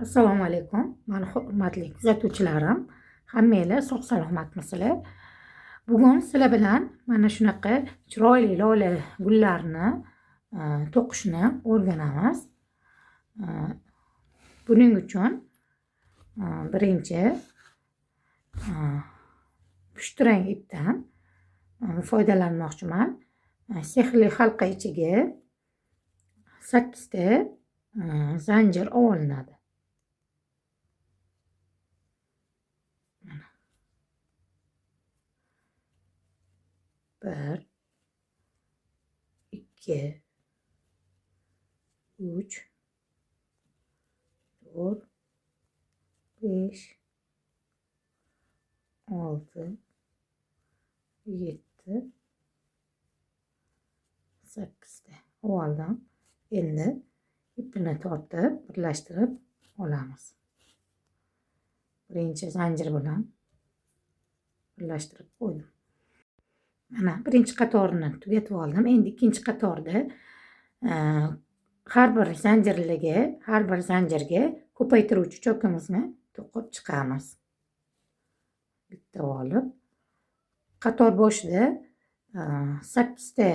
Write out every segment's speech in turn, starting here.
Assalomu alaykum. Mani hurmatli kuzatuvchilarim, hammanglar sog' salomatmisizlar? Bugun sizlar bilan mana shunaqa chiroyli lola gullarni to'qishni o'rganamiz. Buning uchun birinchi pushtirang ipdan foydalanmoqchiman. Sehrli halqa ichiga 8 ta zanjir olinadi. 1, 2, 3, 4, 5, 6, 7, 8 ta oldim. Endi ipini tortib birlashtirib olamiz. Birinchi zanjir bilan birlashtirib qo'ydim. Mana birinchi qatorini tugatib oldim. Endi ikkinchi qatorda har bir zanjirga ko'paytiruvchi chokimizni to'qib chiqamiz. Bitta olib, qator boshida 8 ta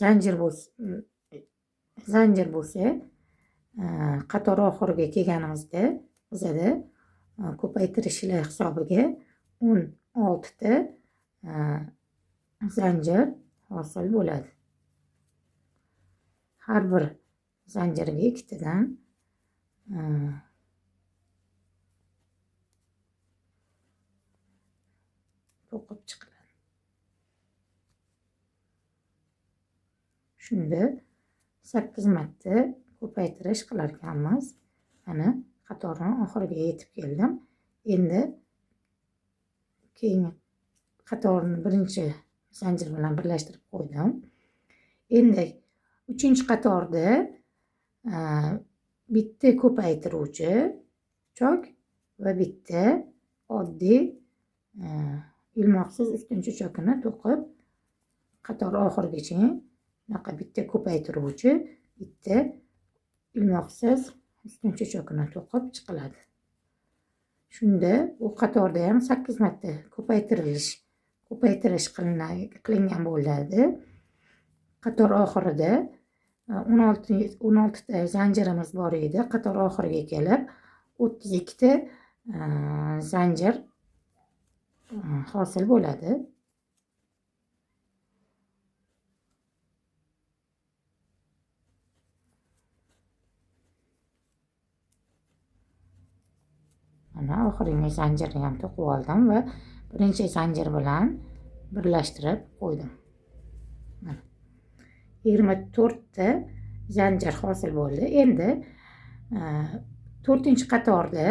zanjir bo'lsa, qator oxiriga kelganimizda bizada ko'paytirishlar hisobiga 16 ta zanjir hosil bo'ladi. Har bir zanjirga ikkitadan to'qib chiqiladi. Shunda 8 marta ko'paytirish qilar ekanmiz. Mana qatorning oxiriga yetib keldim. Endi keyingi qatorni birinchi zanjir bilan birlashtirib qo'ydim. Endi 3-qatorda bitta ko'paytiruvchi chok va bitta oddiy ilmoqsiz ustunchi chokini to'qib, qator oxirigacha bunaqa bitta ko'paytiruvchi, bitta ilmoqsiz ustunchi chokini to'qib chiqiladi. Shunda bu qatorda ham 8 marta ko'paytirish qilingan bo'ladi. Qator oxirida 16 ta zanjirimiz bor edi. Qator oxiriga kelib 32 ta zanjir hosil bo'ladi. Mana oxirgi zanjirni ham to'qib oldim va birinchi zanjir bilan birlashtirib qo'ydim. Mana 24 ta zanjir hosil bo'ldi. Endi 4-qatorda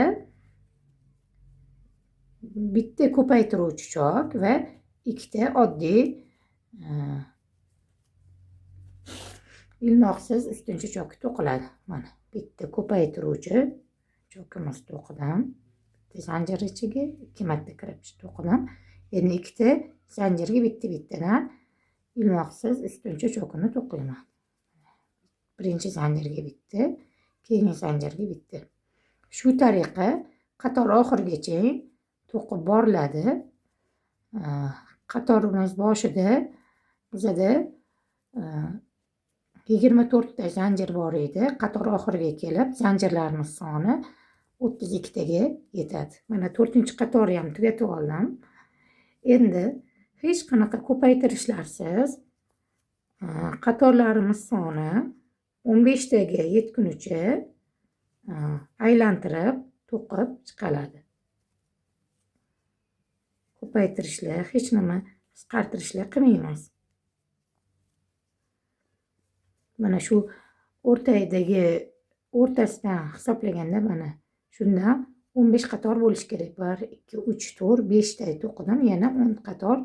bitta ko'paytiruvchi chok va ikkita oddiy ilmoqsiz ustunchi chok to'qiladi. Mana bitta ko'paytiruvchi chokimiz to'qidim. Bitta zanjir ichiga 2 marta kirib to'qidim. Endi ikkita zanjirga bittadan ilmoqsiz ustunchi chokini to'qiyman. Birinchi zanjirga bitta, keyingi zanjirga bitta. Shu tariqa qator oxirigacha to'qib boriladi. Qatorimiz boshida bizada 24 ta zanjir bor edi. Qator oxiriga kelib zanjirlarimiz soni 32 taga yetadi. Mana 4-qatorni ham tugatib oldim. Endi hech qanaqa ko'paytirishlarsiz qatorlarimiz soni 15 taga yetgunicha aylantirib to'qib chiqiladi. Ko'paytirishlar, hech nima qisqartirishlar qilmaymiz. Mana shu o'rtasidan hisoblaganda mana shundan 15 qator bo'lish kerak. 1, 2, 3, 4, 5 ta to'qidim, yana 10 qator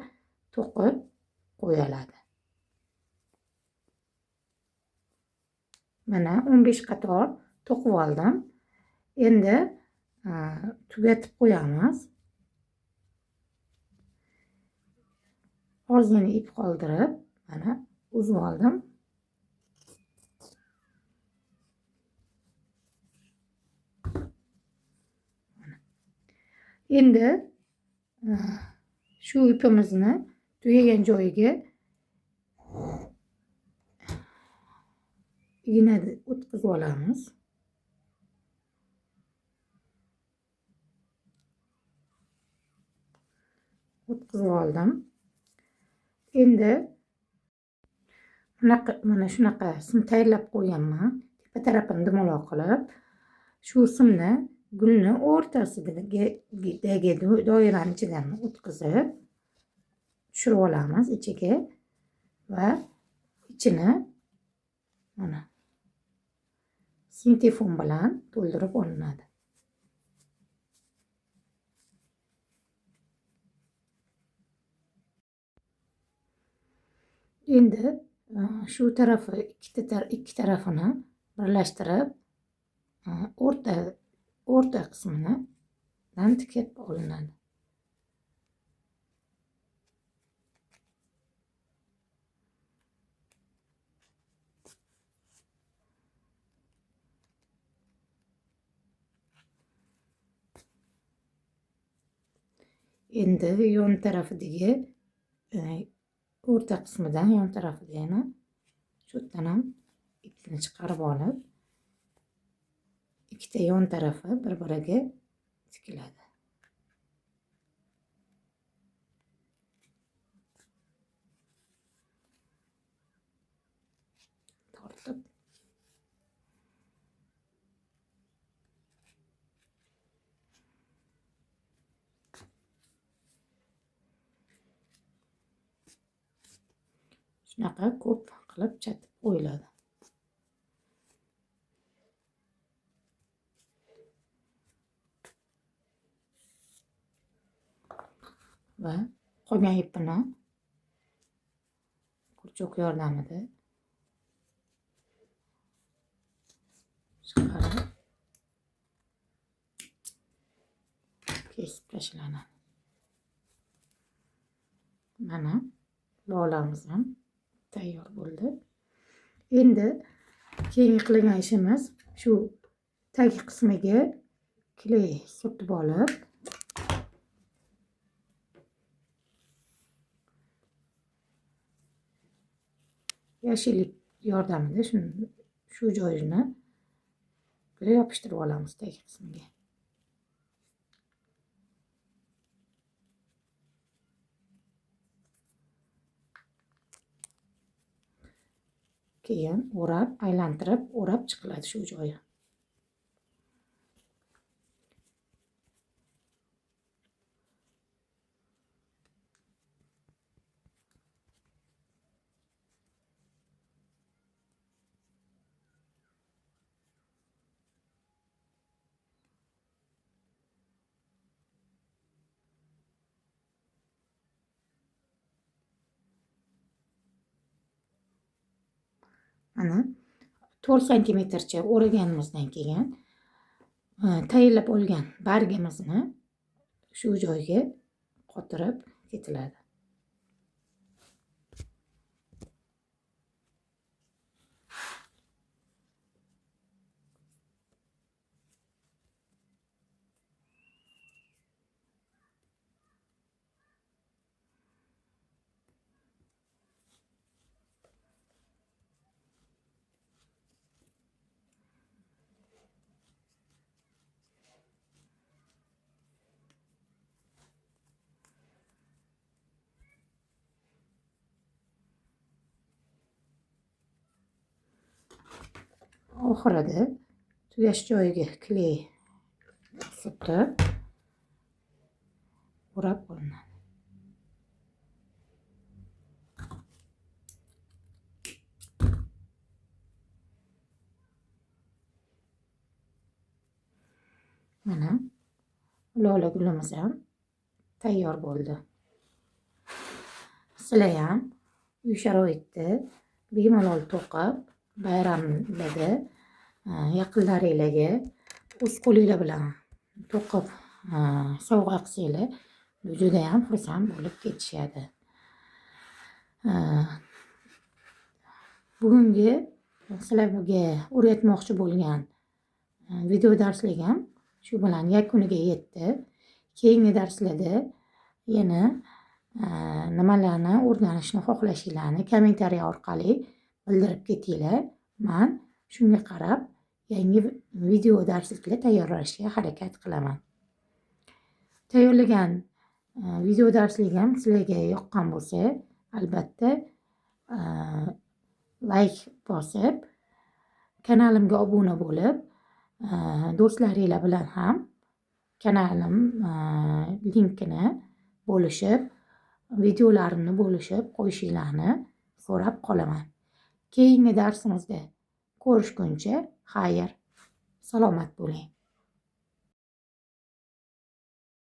to'qib qo'yiladi. Mana 15 qator to'qib oldim. Endi tugatib qo'yamiz. Ozgina ip qoldirib, mana uzib oldim. Endi shu ipimizni tugagan joyiga ignani o'tkazib olamiz. O'tkazib oldim. Endi mana shunaqa sim tayyorlab qo'yganman. Tepa tarafini dumaloq qilib, shu simni gulni o'rtasidagi doirani ichidan o'tkazib tushirib olamiz ichiga va ichini mana sintefon bilan to'ldirib olinadi. Endi shu tarafi ikki tarafini birlashtirib o'rta qismidan tikib olinadi. Endi yon tarafidagi o'rta qismidan yon tarafida yana shu yerdan ham ipni chiqarib olib, ikkita yon tarafi bir-biriga tikiladi. Tortib shunaqa ko'p qilib chatib qo'yiladi. Va qolgan ipini kurchoq yordamida chiqarib kesib tashlanadi. Mana lolamiz ham tayyor bo'ldi. Endi keyingi qilgan ishimiz shu tag qismiga kley surtib olib, yashil ip yordamida shu joyini yopishtirib olamiz tag qismiga. Keyin o'rab, aylantirib, o'rab chiqiladi shu joyi. Mana 4 santimetrcha o'raganimizdan keyin tayyorlab olgan bargimizni shu joyga qotirib ketiladi. Oxirida tugash joyiga kley surtib o'rab olinadi. Mana lola gulimiz ham tayyor bo'ldi. Sizlar ham uy sharoitida bemalol to'qib, bayramlarda yaqinlaringlarga o'z qo'linglar bilan to'qib sovg'a qilsanglar, juda ham xursand bo'lib ketishadi. Bugungi sizlarga o'rgatmoqchi bo'lgan video darsligim shu bilan yakuniga yetdi. keyingi darslarda yana nimalarni o'rganishni xohlashinglarni kommentariy orqali bildirib ketinglar. Men shunga qarab yangi video darsliklar tayyorlashga harakat qilaman. Tayyorlagan video darsligim sizlarga yoqqan bo'lsa, albatta like bosib, kanalimga obuna bo'lib, do'stlaringlar bilan ham kanalim linkini bo'lishib, videolarimni bo'lishib qo'yishinglarni so'rab qolaman. Keyingi darsimizda ko'rishguncha xayr, salomat bo'ling.